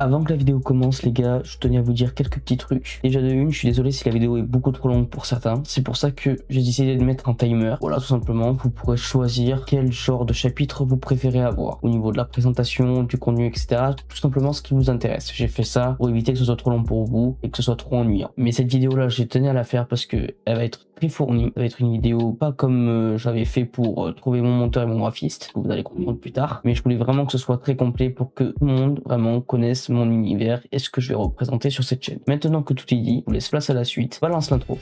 Avant que la vidéo commence les gars, je tenais à vous dire quelques petits trucs. Déjà de une, je suis désolé si la vidéo est beaucoup trop longue pour certains. C'est pour ça que j'ai décidé de mettre un timer. Voilà, tout simplement, vous pourrez choisir quel genre de chapitre vous préférez avoir. Au niveau de la présentation, du contenu, etc. Tout simplement ce qui vous intéresse. J'ai fait ça pour éviter que ce soit trop long pour vous et que ce soit trop ennuyant. Mais cette vidéo là, j'ai tenu à la faire parce que elle va être très fournie. Ça va être une vidéo pas comme j'avais fait pour trouver mon monteur et mon graphiste, que vous allez comprendre plus tard. Mais je voulais vraiment que ce soit très complet pour que tout le monde vraiment connaisse mon univers et ce que je vais représenter sur cette chaîne. Maintenant que tout est dit, je vous laisse place à la suite. Balance l'intro.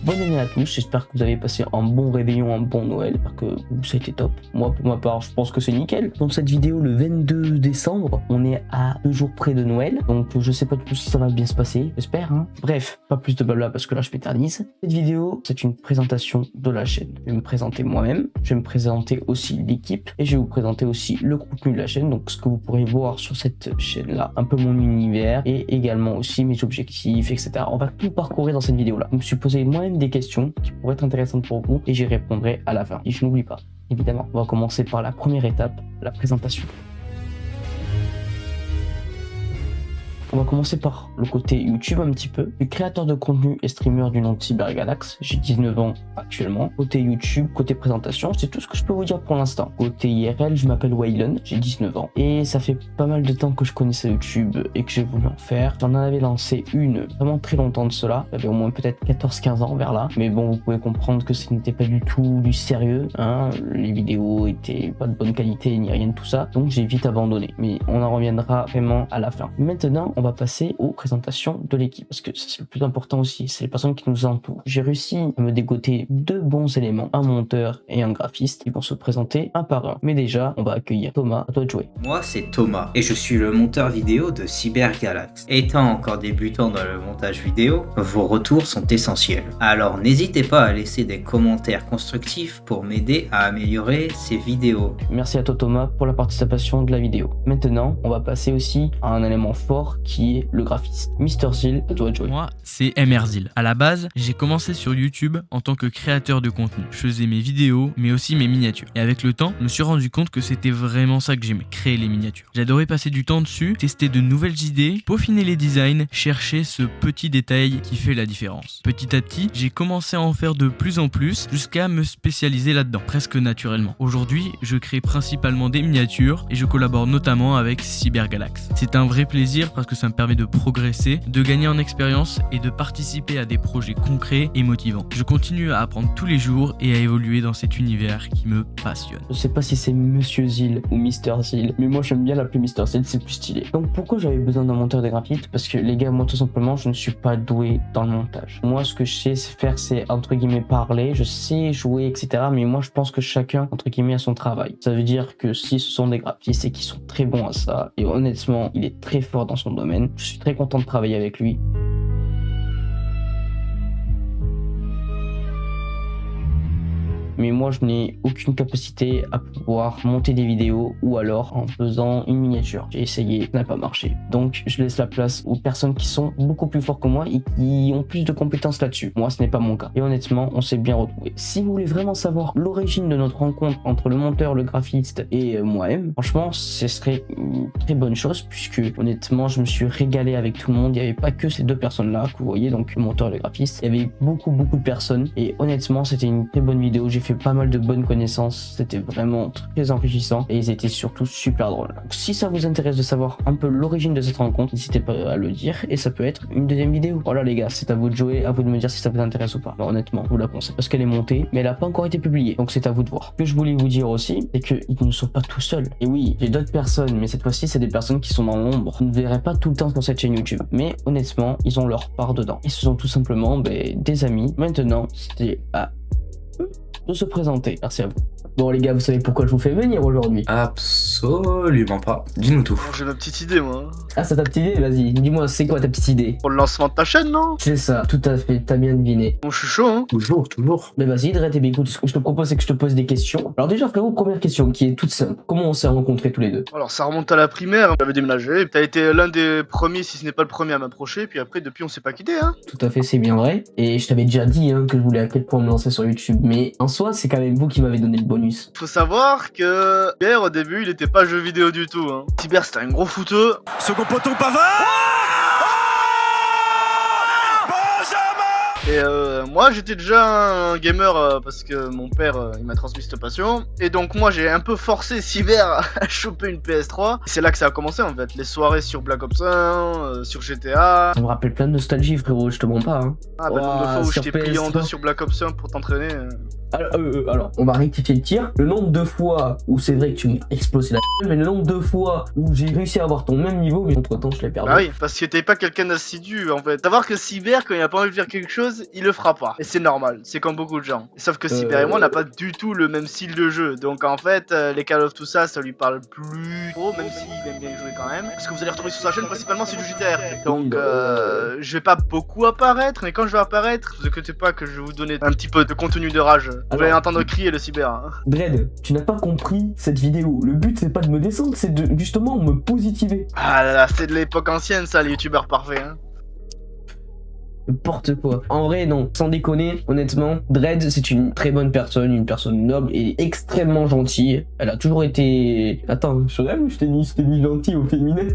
Bonne année à tous, j'espère que vous avez passé un bon réveillon, un bon Noël, j'espère que ça a été top. Moi pour ma part je pense que c'est nickel. Dans cette vidéo le 22 décembre, on est à 2 jours près de Noël, donc je sais pas du tout si ça va bien se passer, j'espère hein. Bref, pas plus de blabla parce que là je m'éternise. Cette vidéo c'est une présentation de la chaîne. Je vais me présenter moi-même, je vais me présenter aussi l'équipe et je vais vous présenter aussi le contenu de la chaîne, donc ce que vous pourrez voir sur cette chaîne là, un peu mon univers et également aussi mes objectifs, etc. On va tout parcourir dans cette vidéo là. Je me suis posé moi-même des questions qui pourraient être intéressantes pour vous et j'y répondrai à la fin. Et je n'oublie pas, évidemment, on va commencer par la première étape, la présentation. On va commencer par le côté YouTube un petit peu. Je suis créateur de contenu et streamer du nom de CyberGalax. J'ai 19 ans actuellement. Côté YouTube, côté présentation, c'est tout ce que je peux vous dire pour l'instant. Côté IRL, je m'appelle Waylon, j'ai 19 ans. Et ça fait pas mal de temps que je connaissais YouTube et que j'ai voulu en faire. J'en avais lancé une vraiment très longtemps de cela. J'avais au moins peut-être 14-15 ans vers là. Mais bon, vous pouvez comprendre que ce n'était pas du tout du sérieux. Hein. Les vidéos étaient pas de bonne qualité ni rien de tout ça. Donc j'ai vite abandonné. Mais on en reviendra vraiment à la fin. Maintenant, on va passer aux présentations de l'équipe parce que c'est le plus important aussi, c'est les personnes qui nous entourent. J'ai réussi à me dégoter deux bons éléments, un monteur et un graphiste qui vont se présenter un par un. Mais déjà, on va accueillir Thomas, à toi de jouer. Moi c'est Thomas et je suis le monteur vidéo de CyberGalax. Étant encore débutant dans le montage vidéo, vos retours sont essentiels. Alors n'hésitez pas à laisser des commentaires constructifs pour m'aider à améliorer ces vidéos. Merci à toi Thomas pour la participation de la vidéo. Maintenant, on va passer aussi à un élément fort qui est le graphiste. Mr. Zil, à toi de jouer. Moi, c'est MRZil. À la base, j'ai commencé sur YouTube en tant que créateur de contenu. Je faisais mes vidéos, mais aussi mes miniatures. Et avec le temps, je me suis rendu compte que c'était vraiment ça que j'aimais, créer les miniatures. J'adorais passer du temps dessus, tester de nouvelles idées, peaufiner les designs, chercher ce petit détail qui fait la différence. Petit à petit, j'ai commencé à en faire de plus en plus jusqu'à me spécialiser là-dedans, presque naturellement. Aujourd'hui, je crée principalement des miniatures et je collabore notamment avec CyberGalax. C'est un vrai plaisir parce que ça me permet de progresser, de gagner en expérience et de participer à des projets concrets et motivants. Je continue à apprendre tous les jours et à évoluer dans cet univers qui me passionne. Je sais pas si c'est Monsieur Zil ou Mr. Zil, mais moi j'aime bien l'appeler Mr. Zil, c'est plus stylé. Donc pourquoi j'avais besoin d'un monteur de graphiste? Parce que les gars, moi tout simplement, je ne suis pas doué dans le montage. Moi ce que je sais faire, c'est entre guillemets parler, je sais jouer, etc. Mais moi je pense que chacun, entre guillemets, a son travail. Ça veut dire que si ce sont des graphistes et qui sont très bons à ça, et honnêtement, il est très fort dans son domaine, je suis très content de travailler avec lui. Mais moi je n'ai aucune capacité à pouvoir monter des vidéos ou alors en faisant une miniature. J'ai essayé, ça n'a pas marché. Donc je laisse la place aux personnes qui sont beaucoup plus fortes que moi et qui ont plus de compétences là-dessus. Moi ce n'est pas mon cas. Et honnêtement, on s'est bien retrouvés. Si vous voulez vraiment savoir l'origine de notre rencontre entre le monteur, le graphiste et moi-même, franchement ce serait une très bonne chose puisque honnêtement je me suis régalé avec tout le monde. Il n'y avait pas que ces deux personnes-là que vous voyez, donc le monteur et le graphiste. Il y avait beaucoup de personnes et honnêtement c'était une très bonne vidéo. J'ai fait pas mal de bonnes connaissances, c'était vraiment très enrichissant et ils étaient surtout super drôles. Donc, si ça vous intéresse de savoir un peu l'origine de cette rencontre, n'hésitez pas à le dire et ça peut être une deuxième vidéo. Voilà les gars, c'est à vous de jouer, à vous de me dire si ça vous intéresse ou pas. Alors, honnêtement, je vous la conseille parce qu'elle est montée, mais elle n'a pas encore été publiée, donc c'est à vous de voir. Ce que je voulais vous dire aussi, c'est qu'ils ne sont pas tout seuls. Et oui, j'ai d'autres personnes, mais cette fois-ci, c'est des personnes qui sont dans l'ombre. Vous ne verrez pas tout le temps sur cette chaîne YouTube, mais honnêtement, ils ont leur part dedans. Et ce sont tout simplement des amis. Maintenant, c'était à de se présenter. Merci à vous. Bon les gars, vous savez pourquoi je vous fais venir aujourd'hui? Absolument pas. Dis-nous tout. J'ai ma petite idée, moi. Ah, c'est ta petite idée? Vas-y, dis-moi, c'est quoi ta petite idée? Pour le lancement de ta chaîne, non? C'est ça, tout à fait, t'as bien deviné. Bon, je suis chaud, hein. Toujours. Mais vas-y, Dredd, et bien écoute, ce que je te propose, c'est que je te pose des questions. Alors déjà, frérot, première question, qui est toute simple. Comment on s'est rencontrés tous les deux? Alors, ça remonte à la primaire, j'avais déménagé. T'as été l'un des premiers, si ce n'est pas le premier à m'approcher. Puis après, depuis, on s'est pas quitté, hein. Tout à fait, c'est bien vrai. Et je t'avais déjà dit hein, que je voulais à quel point me lancer sur YouTube. Mais en soi, c'est quand même vous qui m'avez donné le bon bonus. Faut savoir que Cyber au début il était pas jeu vidéo du tout. Hein. Cyber c'était un gros fouteux. Second poteau Pavard. Et moi j'étais déjà un gamer parce que mon père il m'a transmis cette passion. Et donc moi j'ai un peu forcé Cyber à choper une PS3. C'est là que ça a commencé en fait. Les soirées sur Black Ops 1, sur GTA. Ça me rappelle plein de nostalgie, frérot, je te mens pas. Hein. Ah bah le nombre de fois où je sur t'ai plié en PS3. deux sur Black Ops 1 pour t'entraîner. Alors, on va rectifier le tir. Le nombre de fois où c'est vrai que tu m'as explosé la gueule, mais le nombre de fois où j'ai réussi à avoir ton même niveau, mais entre temps je l'ai perdu. Bah oui, parce que t'es pas quelqu'un d'assidu en fait. Savoir que Cyber, quand il a pas envie de faire quelque chose, il le fera pas. Et c'est normal, c'est comme beaucoup de gens. Sauf que Cyber et moi, on n'a pas du tout le même style de jeu. Donc en fait, les Call of tout ça, ça lui parle plus trop, même s'il aime bien y jouer quand même. Parce que vous allez retrouver sur sa chaîne, principalement c'est du GTA RP. Donc je vais pas beaucoup apparaître, mais quand je vais apparaître, vous inquiétez pas que je vais vous donner un petit peu de contenu de rage. Vous allez entendre crier le Cyber. Hein. Dread, tu n'as pas compris cette vidéo. Le but c'est pas de me descendre, c'est de justement me positiver. Ah là là, c'est de l'époque ancienne ça, les youtubeurs parfaits. Hein. N'importe quoi. En vrai, non, sans déconner, honnêtement, Dread, c'est une très bonne personne, une personne noble et extrêmement gentille. Elle a toujours été... Attends, je rêve ou je t'ai mis gentil au féminin?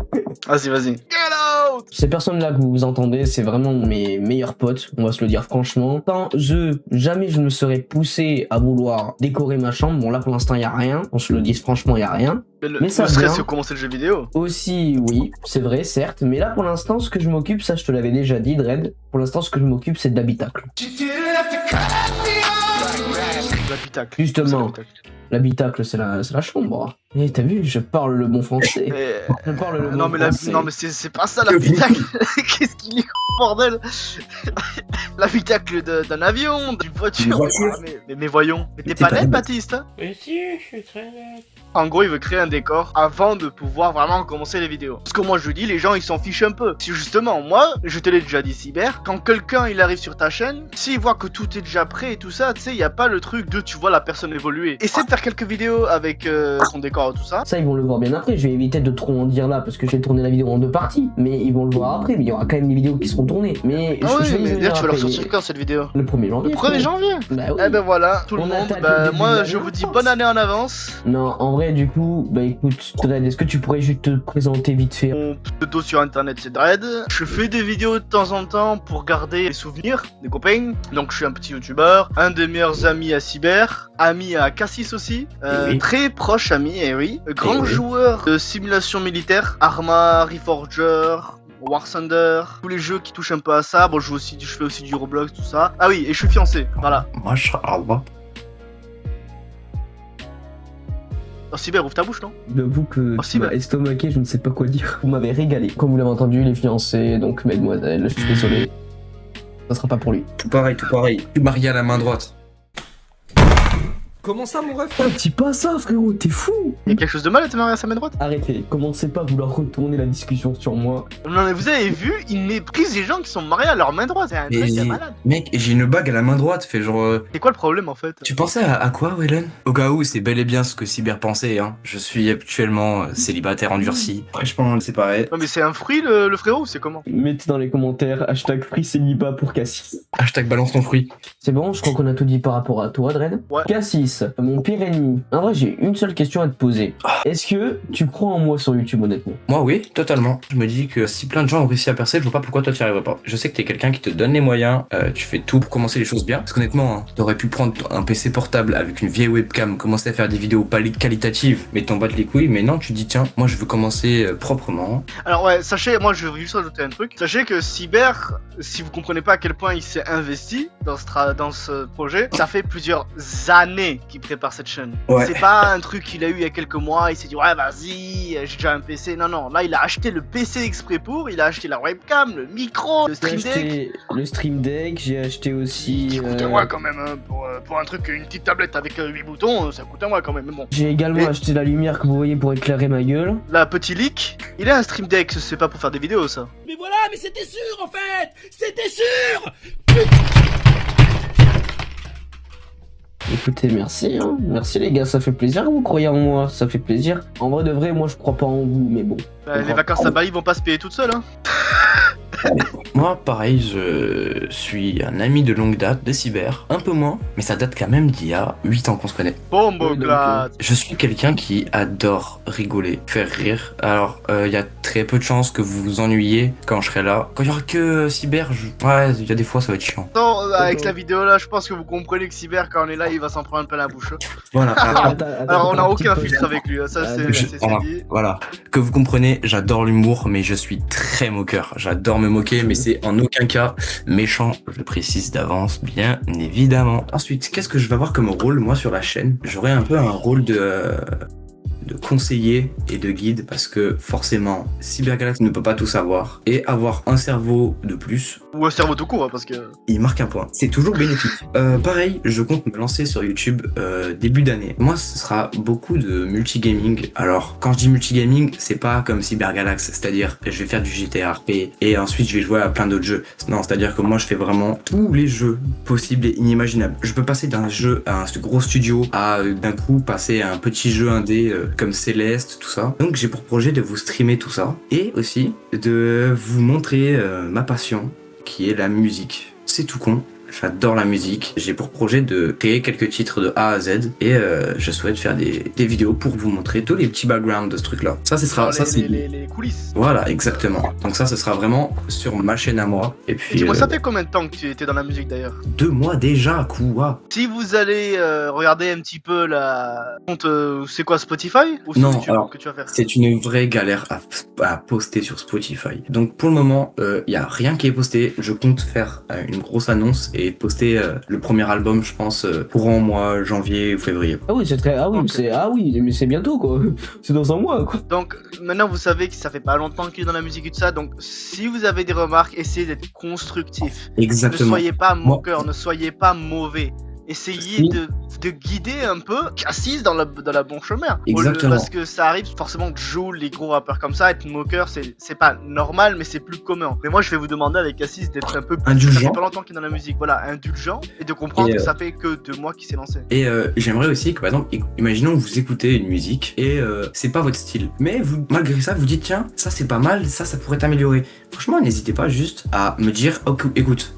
Vas-y, vas-y. Get out! Ces personnes-là que vous entendez, c'est vraiment mes meilleurs potes, on va se le dire franchement. Jamais je me serais poussé à vouloir décorer ma chambre. Bon, là, pour l'instant, il y a rien. On se le dise franchement, il y a rien. Mais ça ça serait vient. si on commençait le jeu vidéo. Aussi, oui, c'est vrai, certes. Mais là, pour l'instant, ce que je m'occupe, ça, je te l'avais déjà dit, Dread. Pour l'instant, ce que je m'occupe, c'est de l'habitacle. L'habitacle. Justement. L'habitacle, c'est la chambre. Et t'as vu, je parle le bon français. Je parle le non, bon mais français. non mais c'est pas ça l'habitacle. Qu'est-ce qu'il est bordel? L'habitacle d'un avion, d'une voiture. Ah, mais voyons. Mais t'es pas net, Baptiste? Mais si, je suis très net. En gros, il veut créer un décor avant de pouvoir vraiment commencer les vidéos. Parce que moi, je dis, les gens, ils s'en fichent un peu. Si justement, moi, je te l'ai déjà dit, Cyber, quand quelqu'un, il arrive sur ta chaîne, s'il voit que tout est déjà prêt et tout ça, tu sais, il y a pas le truc de tu vois la personne évoluer. Essaie de faire quelques vidéos avec son décor et tout ça. Ça, ils vont le voir bien après. Je vais éviter de trop en dire là parce que je vais tourner la vidéo en 2 parties. Mais ils vont le voir après. Mais il y aura quand même des vidéos qui seront tournées. Mais Ah oui, je vais y mais venir d'ailleurs, tu vas leur après. sortir quand cette vidéo? Le 1er janvier. Le 1er janvier. Bah oui. Eh ben voilà, tout le On monde, attaque le bah début de moi, l'année je en vous dis France. bonne année en avance. Non, en vrai, du coup, bah écoute, Dread, est-ce que tu pourrais juste te présenter vite fait? Mon pseudo sur internet c'est Dread. Je fais des vidéos de temps en temps pour garder les souvenirs des copains. Donc je suis un petit youtubeur, un des meilleurs amis à Cyber, ami à Cassis aussi, Oui. très proche ami, et oui. Grand oui. joueur de simulation militaire, Arma, Reforger, War Thunder, tous les jeux qui touchent un peu à ça. Bon, je fais aussi du Roblox, tout ça. Ah oui, et je suis fiancé, voilà. Mashallah. Oh, Cyber, ouvre ta bouche, non? J'avoue que Oh, tu si, m'as bah. estomaqué, je ne sais pas quoi dire. Vous m'avez régalé. Comme vous l'avez entendu, les fiancés, donc mesdemoiselles, je suis désolé. Ça sera pas pour lui. Tout pareil, tout pareil. Je suis marié à la main droite. Comment ça, mon ref? Oh, dis pas ça, frérot, t'es fou! Y'a quelque chose de mal à te marier à sa main droite? Arrêtez, commencez pas à vouloir retourner la discussion sur moi. Non, mais vous avez vu, il méprise les gens qui sont mariés à leur main droite. C'est un truc de malade. Mec, j'ai une bague à la main droite, fait genre... C'est quoi le problème en fait? Tu pensais à quoi, Wellen? Au cas où, c'est bel et bien ce que Cyber pensait, hein. Je suis actuellement célibataire endurci. Franchement, c'est pareil. Non mais c'est un fruit le frérot ou c'est comment? Mettez dans les commentaires hashtag free célibat pour Cassis. Hashtag balance ton fruit. C'est bon, je crois qu'on a tout dit par rapport à toi, Dread. Ouais. Cassis, mon pire ennemi. En vrai, j'ai une seule question à te poser. Est-ce que tu crois en moi sur YouTube, honnêtement? Moi, oui, totalement. Je me dis que si plein de gens ont réussi à percer, je vois pas pourquoi toi tu y arriverais pas. Je sais que t'es quelqu'un qui te donne les moyens, tu fais tout pour commencer les choses bien. Parce qu'honnêtement, hein, t'aurais pu prendre un PC portable avec une vieille webcam, commencer à faire des vidéos pas qualitatives, mais t'en battre les couilles. Mais non, tu dis tiens, moi je veux commencer proprement. Alors ouais, sachez, moi je vais juste rajouter un truc. Sachez que Cyber, si vous comprenez pas à quel point il s'est investi dans ce projet, ça fait plusieurs années qu'il prépare cette chaîne. Ouais. C'est pas un truc qu'il a eu il y a quelques mois, il s'est dit ouais vas-y, j'ai déjà un PC. Non, non, là il a acheté le PC exprès pour, il a acheté la webcam, le micro, le J'ai stream deck. acheté le Stream Deck, j'ai acheté aussi... Qui coûte un mois quand même, hein, pour un truc, une petite tablette avec 8 boutons, ça coûte un mois quand même, mais bon. J'ai également Et- acheté la lumière que vous voyez pour éclairer ma gueule. Là, petit leak, il a un stream deck, c'est pas pour faire des vidéos ça. Mais voilà, mais c'était sûr en fait. C'était sûr. Écoutez, merci, hein. Merci les gars, ça fait plaisir que vous croyez en moi, ça fait plaisir. En vrai de vrai, moi je crois pas en vous, mais bon. Les vacances à Bali vont pas se payer toutes seules, hein. Moi, pareil, je suis un ami de longue date des Cyber, un peu moins, mais ça date quand même d'il y a 8 ans qu'on se connaît. Bombo Oui, donc, glad. Je suis quelqu'un qui adore rigoler, faire rire. Alors, il y a très peu de chances que vous vous ennuyiez quand je serai là. Quand il y aura que Cyber, ouais, il y a des fois ça va être chiant. Non, avec la vidéo là, je pense que vous comprenez que Cyber, quand on est là, il va s'en prendre plein la bouche. Voilà. Alors, on n'a aucun filtre avec lui, ça Ah, c'est Voilà, dit. voilà. Que vous comprenez, j'adore l'humour, mais je suis très moqueur. J'adore me moquer, mais c'est en aucun cas méchant. Je le précise d'avance, bien évidemment. Ensuite, qu'est-ce que je vais avoir comme rôle, moi, sur la chaîne? J'aurai un peu un rôle de conseiller et de guide, parce que forcément, CyberGalax ne peut pas tout savoir, et avoir un cerveau de plus, Ou un cerveau tout court, hein, parce que. il marque un point. C'est toujours bénéfique. Pareil, je compte me lancer sur YouTube début d'année. Moi, ce sera beaucoup de multigaming. Alors, quand je dis multigaming, c'est pas comme CyberGalax, c'est-à-dire je vais faire du GTA RP et ensuite je vais jouer à plein d'autres jeux. Non, c'est-à-dire que moi, je fais vraiment tous les jeux possibles et inimaginables. Je peux passer d'un jeu à un gros studio à d'un coup passer à un petit jeu indé comme Céleste, tout ça. Donc, j'ai pour projet de vous streamer tout ça et aussi de vous montrer ma passion, qui est la musique. C'est tout con. J'adore la musique. J'ai pour projet de créer quelques titres de A à Z et je souhaite faire des vidéos pour vous montrer tous les petits backgrounds de ce truc-là. Ça, ce sera, ça c'est les coulisses. voilà, exactement. Donc ça, ce sera vraiment sur ma chaîne à moi. Et Et puis dis-moi, ça fait combien de temps que tu étais dans la musique d'ailleurs? 2 mois déjà, quoi. Si vous allez regarder un petit peu la compte, c'est quoi Spotify ou sur Non, YouTube alors, que tu vas faire? C'est une vraie galère à poster sur Spotify. Donc pour le moment, il y a rien qui est posté. Je compte faire une grosse annonce et poster le premier album, je pense, courant mois janvier ou février. Ah oui, c'est très. Ah oui, Ok. mais c'est bientôt quoi. C'est dans un mois quoi. Donc maintenant vous savez que ça fait pas longtemps qu'il est dans la musique et tout ça, donc si vous avez des remarques, essayez d'être constructif. Ne Exactement. soyez pas Moi- moqueur, ne soyez pas mauvais. Essayez Si. de guider un peu Cassis dans la bon chemin. Exactement. Parce que ça arrive forcément que jouent les gros rappeurs comme ça, être moqueur c'est pas normal mais c'est plus commun. Mais moi je vais vous demander avec Cassis d'être un peu plus... Ça Indulgent. fait pas longtemps qu'il est dans la musique, voilà, indulgent et de comprendre Et, que ça fait que 2 mois qu'il s'est lancé. Et j'aimerais aussi que, par exemple, imaginons que vous écoutez une musique et c'est pas votre style. Mais vous, malgré ça, vous dites, tiens, ça c'est pas mal, ça pourrait t'améliorer. Franchement, n'hésitez pas juste à me dire, ok, écoute,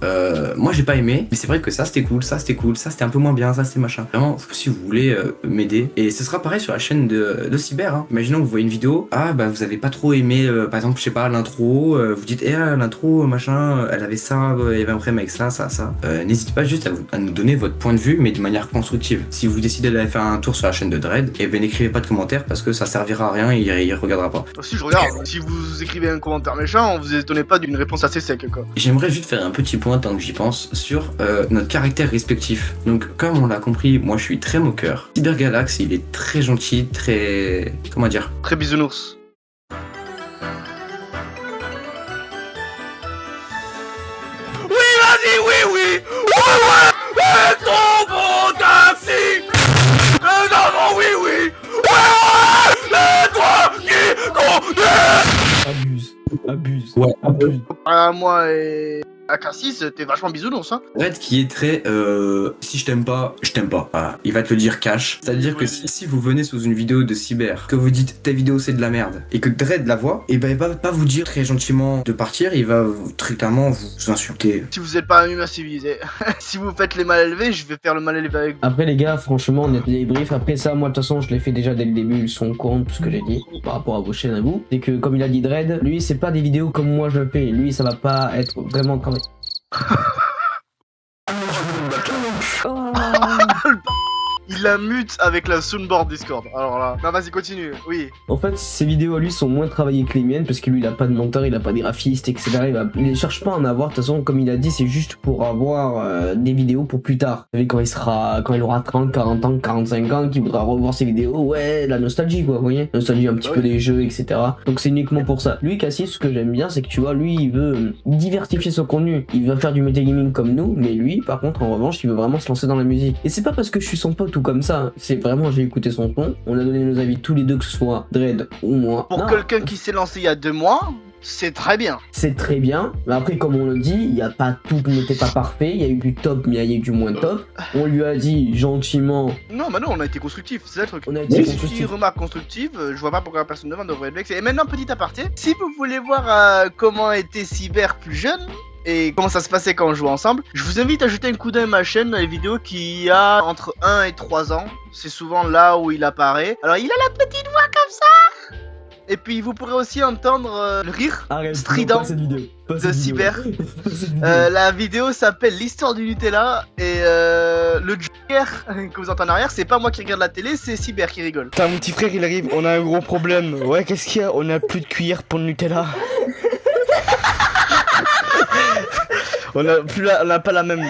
moi j'ai pas aimé, mais c'est vrai que ça c'était cool, ça c'était un peu moins bien, ça c'était machin. Vraiment, si vous voulez m'aider. Et ce sera pareil sur la chaîne de Cyber. Hein. Imaginons que vous voyez une vidéo, ah bah vous avez pas trop aimé, par exemple, je sais pas, l'intro, vous dites, l'intro, machin, elle avait ça, il y avait un problème avec ça. N'hésitez pas juste à nous donner votre point de vue, mais de manière constructive. Si vous décidez d'aller faire un tour sur la chaîne de Dread, et ben n'écrivez pas de commentaires parce que ça servira à rien et il regardera pas. Si je regarde, si vous écrivez un commentaire méchant, vous étonnez pas d'une réponse assez sec quoi. J'aimerais juste faire un petit point tant que j'y pense sur notre caractère respectif. Donc comme on l'a compris, moi je suis très moqueur. CyberGalax, il est très gentil, très... comment dire? Très bisounours. Vas-y, oui, et trop bon taxi. Non, oui, et toi qui conduis. Abuse. Ouais. À moi et à Cassis, t'es vachement bisounours hein. Dread qui est très si je t'aime pas, je t'aime pas. Voilà. Il va te le dire cash. C'est-à-dire que si vous venez sous une vidéo de Cyber, que vous dites ta vidéo c'est de la merde, et que Dread la voit, et ben il va pas vous dire très gentiment de partir, il va très clairement vous insulter. Si vous êtes pas un humain civilisé, si vous faites les mal élevés, je vais faire le mal élevé avec vous. Après les gars, franchement, on est des débriefs. Après ça, moi de toute façon, je l'ai fait déjà dès le début. Ils sont con tout ce que j'ai dit par rapport à vos chaînes à vous. C'est que comme il a dit Dread, lui c'est pas des vidéos comme moi je le fais. Lui ça va pas être vraiment travail. Il la mute avec la soundboard Discord. Alors là, non vas-y continue, oui. En fait, ses vidéos à lui sont moins travaillées que les miennes parce que lui il a pas de monteur, il a pas de graphiste, etc. Il cherche pas à en avoir. De toute façon, comme il a dit, c'est juste pour avoir des vidéos pour plus tard. Vous savez, quand il aura 30, 40 ans, 45 ans, qu'il voudra revoir ses vidéos, ouais, la nostalgie quoi, vous voyez. Nostalgie un petit peu des jeux, etc. Donc c'est uniquement pour ça. Lui, Cassis, ce que j'aime bien, c'est que tu vois, lui, il veut diversifier son contenu. Il veut faire du metagaming comme nous, mais lui, par contre, en revanche, il veut vraiment se lancer dans la musique. Et c'est pas parce que je suis son pote ou comme ça, c'est vraiment j'ai écouté son son, on a donné nos avis tous les deux, que ce soit Dread ou moi. Pour Non, quelqu'un qui s'est lancé il y a 2 mois, c'est très bien. c'est très bien, mais après comme on le dit, il y a pas tout n'était pas parfait, il y a eu du top mais il y a eu du moins top. On lui a dit gentiment, Non, mais non, on a été constructif, c'est ça le truc. on a été Si tu constructif. remarques constructive, je vois pas pourquoi personne devant devrait être vexé. Et maintenant, petit aparté, si vous voulez voir comment était Cyber plus jeune, et comment ça se passait quand on jouait ensemble, je vous invite à jeter un coup d'œil à ma chaîne dans les vidéos qui a entre 1 et 3 ans. C'est souvent là où il apparaît. Alors il a la petite voix comme ça. Et puis vous pourrez aussi entendre le rire strident de Cyber. La vidéo s'appelle l'histoire du Nutella et le joker que vous entendez en arrière, c'est pas moi qui regarde la télé, c'est Cyber qui rigole. Putain, mon petit frère il arrive, on a un gros problème. Ouais, qu'est-ce qu'il y a? On a plus de cuillère pour le Nutella. On a pas la même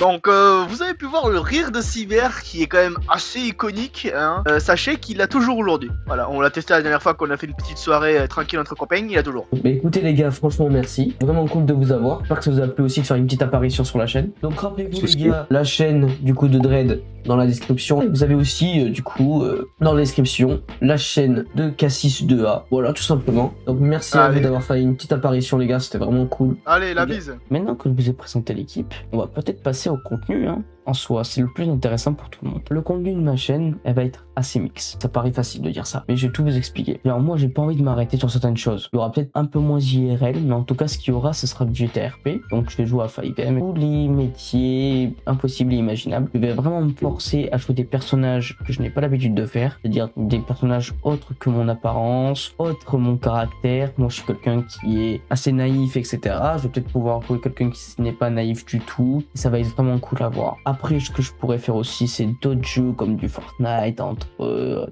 Donc vous avez pu voir le rire de Cyber qui est quand même assez iconique, hein. Sachez qu'il l'a toujours aujourd'hui. Voilà, on l'a testé la dernière fois qu'on a fait une petite soirée tranquille entre copains, il a toujours. Bah écoutez les gars, franchement merci, vraiment cool de vous avoir. J'espère que ça vous a plu aussi de faire une petite apparition sur la chaîne. Donc rappelez-vous les gars, la chaîne du coup de Dread dans la description. Et vous avez aussi du coup dans la description la chaîne de Cassis2A. Voilà tout simplement. Donc merci à vous d'avoir fait une petite apparition les gars, c'était vraiment cool. Allez, la bise. Maintenant que je vous ai présenté l'équipe, on va peut-être passer au contenu hein. En soi, c'est le plus intéressant pour tout le monde. Le contenu de ma chaîne, elle va être assez mix. Ça paraît facile de dire ça, mais je vais tout vous expliquer. Alors moi, j'ai pas envie de m'arrêter sur certaines choses. Il y aura peut-être un peu moins IRL, mais en tout cas, ce qu'il y aura, ce sera du GTRP. Donc je vais jouer à 5M, tous les métiers impossibles et imaginables. Je vais vraiment me forcer à jouer des personnages que je n'ai pas l'habitude de faire, c'est-à-dire des personnages autres que mon apparence, autres mon caractère. Moi, je suis quelqu'un qui est assez naïf, etc. Je vais peut-être pouvoir jouer quelqu'un qui n'est pas naïf du tout. Et ça va être vraiment cool à voir. Après, ce que je pourrais faire aussi, c'est d'autres jeux comme du Fortnite, entre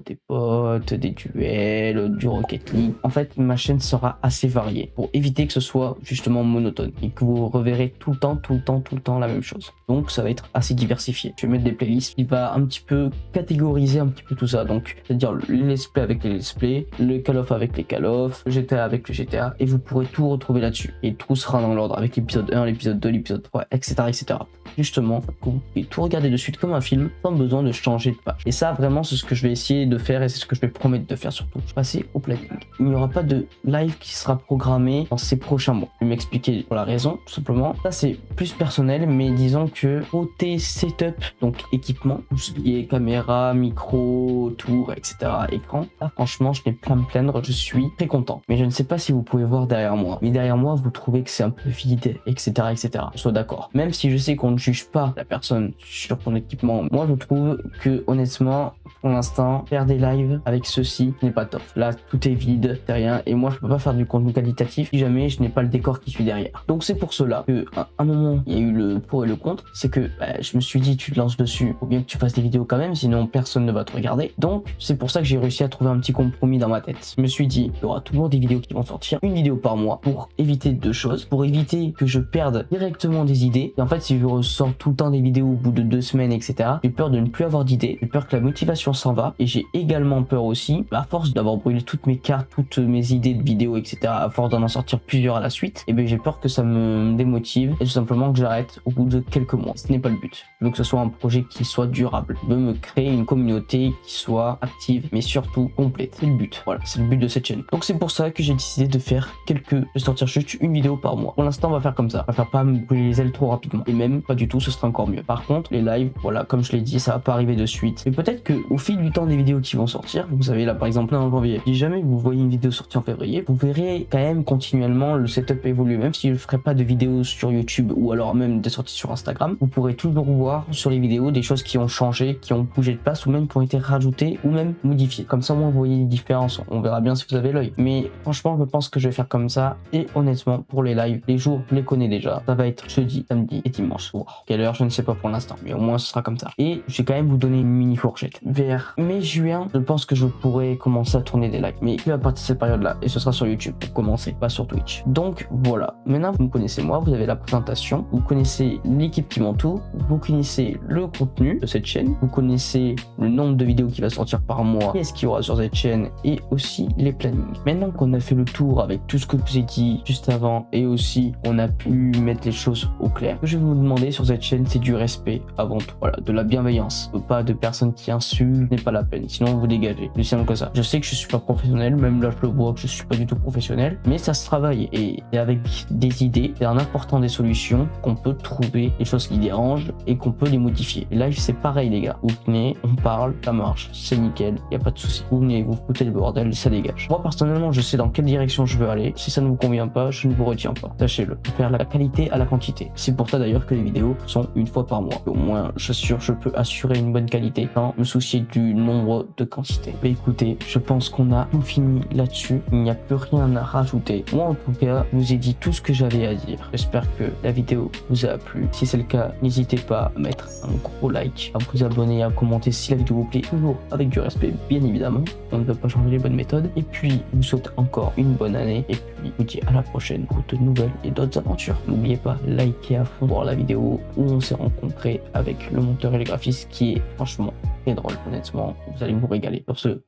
des potes, des duels, du Rocket League. En fait, ma chaîne sera assez variée pour éviter que ce soit justement monotone et que vous reverrez tout le temps la même chose. Donc, ça va être assez diversifié. Je vais mettre des playlists qui va un petit peu catégoriser un petit peu tout ça. Donc, c'est-à-dire les let's play avec les let's play, le Call of avec les Call of, le GTA avec le GTA, et vous pourrez tout retrouver là-dessus. Et tout sera dans l'ordre avec l'épisode 1, l'épisode 2, l'épisode 3, etc., etc. Justement, vous pouvez tout regarder de suite comme un film sans besoin de changer de page. Et ça, vraiment, c'est ce que je vais essayer de faire et c'est ce que je vais promettre de faire surtout. Je vais passer au planning. Il n'y aura pas de live qui sera programmé dans ces prochains mois. Je vais m'expliquer pour la raison, tout simplement. Ça, c'est plus personnel, mais disons que côté setup, donc équipement, tout ce qui est caméra, micro, tour, etc., écran, là, franchement, je n'ai pas à me plaindre, je suis très content. Mais je ne sais pas si vous pouvez voir derrière moi. Mais derrière moi, vous trouvez que c'est un peu vide, etc., etc. Je suis d'accord. Même si je sais qu'on ne juge pas la personne sur ton équipement, moi je trouve que honnêtement pour l'instant faire des lives avec ceci n'est pas top. Là tout est vide, c'est rien, et moi je peux pas faire du contenu qualitatif si jamais je n'ai pas le décor qui suit derrière. Donc c'est pour cela que à un moment il y a eu le pour et le contre, c'est que je me suis dit tu te lances dessus, faut bien que tu fasses des vidéos quand même, sinon personne ne va te regarder. Donc c'est pour ça que j'ai réussi à trouver un petit compromis dans ma tête. Je me suis dit il y aura toujours des vidéos qui vont sortir, une vidéo par mois, pour éviter deux choses, pour éviter que je perde directement des idées. Et en fait si je ressors tout le temps des vidéos au bout de 2 semaines, etc., j'ai peur de ne plus avoir d'idées, j'ai peur que la motivation s'en va, et j'ai également peur aussi, à force d'avoir brûlé toutes mes cartes, toutes mes idées de vidéos, etc., à force d'en sortir plusieurs à la suite, et bien j'ai peur que ça me démotive et tout simplement que j'arrête au bout de quelques mois. Ce n'est pas le but. Je veux que ce soit un projet qui soit durable. Je veux me créer une communauté qui soit active, mais surtout complète. C'est le but. Voilà, c'est le but de cette chaîne. Donc c'est pour ça que j'ai décidé de faire de sortir juste une vidéo par mois. Pour l'instant, on va faire comme ça. On va faire pas me brûler les ailes trop rapidement. Et même pas du tout, ce sera encore mieux. Par contre, les lives, voilà, comme je l'ai dit, ça va pas arriver de suite. Mais peut-être que au fil du temps des vidéos qui vont sortir, vous savez là par exemple en janvier, si jamais vous voyez une vidéo sortie en février, vous verrez quand même continuellement le setup évoluer. Même si je ferai pas de vidéos sur YouTube ou alors même des sorties sur Instagram, vous pourrez toujours voir sur les vidéos des choses qui ont changé, qui ont bougé de place ou même qui ont été rajoutées ou même modifiées. Comme ça, au moins vous voyez les différences. On verra bien si vous avez l'œil. Mais franchement, je pense que je vais faire comme ça. Et honnêtement, pour les lives, les jours, je les connais déjà. Ça va être jeudi, samedi et dimanche. Wow. Quelle heure, je ne sais pas pour l'instant, mais au moins ce sera comme ça. Et je vais quand même vous donner une mini fourchette. Vers mai-juin, je pense que je pourrai commencer à tourner des lives. Mais à partir de cette période-là, et ce sera sur YouTube pour commencer, pas sur Twitch. Donc voilà. Maintenant, vous me connaissez moi, vous avez la présentation, vous connaissez l'équipe qui m'entoure, vous connaissez le contenu de cette chaîne, vous connaissez le nombre de vidéos qui va sortir par mois, qu'est-ce qu'il y aura sur cette chaîne et aussi les plannings. Maintenant qu'on a fait le tour avec tout ce que je vous ai dit juste avant et aussi on a pu mettre les choses au clair, ce que je vais vous demander sur cette chaîne, c'est du respect. respect avant tout. Voilà, de la bienveillance. Pas de personnes qui insultent, n'est pas la peine. Sinon, vous dégagez. C'est simple que ça. Je sais que je suis pas professionnel, même là, je le vois que je suis pas du tout professionnel, mais ça se travaille et avec des idées et en apportant des solutions qu'on peut trouver les choses qui dérangent et qu'on peut les modifier. Et live, c'est pareil, les gars. Vous venez, on parle, ça marche, c'est nickel, y a pas de souci. Vous venez, vous foutez le bordel, ça dégage. Moi, personnellement, je sais dans quelle direction je veux aller. Si ça ne vous convient pas, je ne vous retiens pas. Sachez-le. Faire la qualité à la quantité. C'est pour ça d'ailleurs que les vidéos sont une fois par mois. Au moins, je peux assurer une bonne qualité sans me soucier du nombre de quantité. Mais écoutez, je pense qu'on a tout fini là-dessus. Il n'y a plus rien à rajouter. Moi, en tout cas, je vous ai dit tout ce que j'avais à dire. J'espère que la vidéo vous a plu. Si c'est le cas, n'hésitez pas à mettre un gros like, à vous abonner, à commenter si la vidéo vous plaît, toujours avec du respect, bien évidemment. On ne peut pas changer les bonnes méthodes. Et puis, je vous souhaite encore une bonne année. Et puis, je vous dis à la prochaine pour de nouvelles et d'autres aventures. N'oubliez pas, likez à fond, voir la vidéo où on s'est rencontré avec le monteur et le graphiste qui est franchement très drôle. Honnêtement, vous allez vous régaler. Sur ce,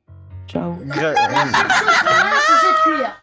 ciao. C'est cette cuillère.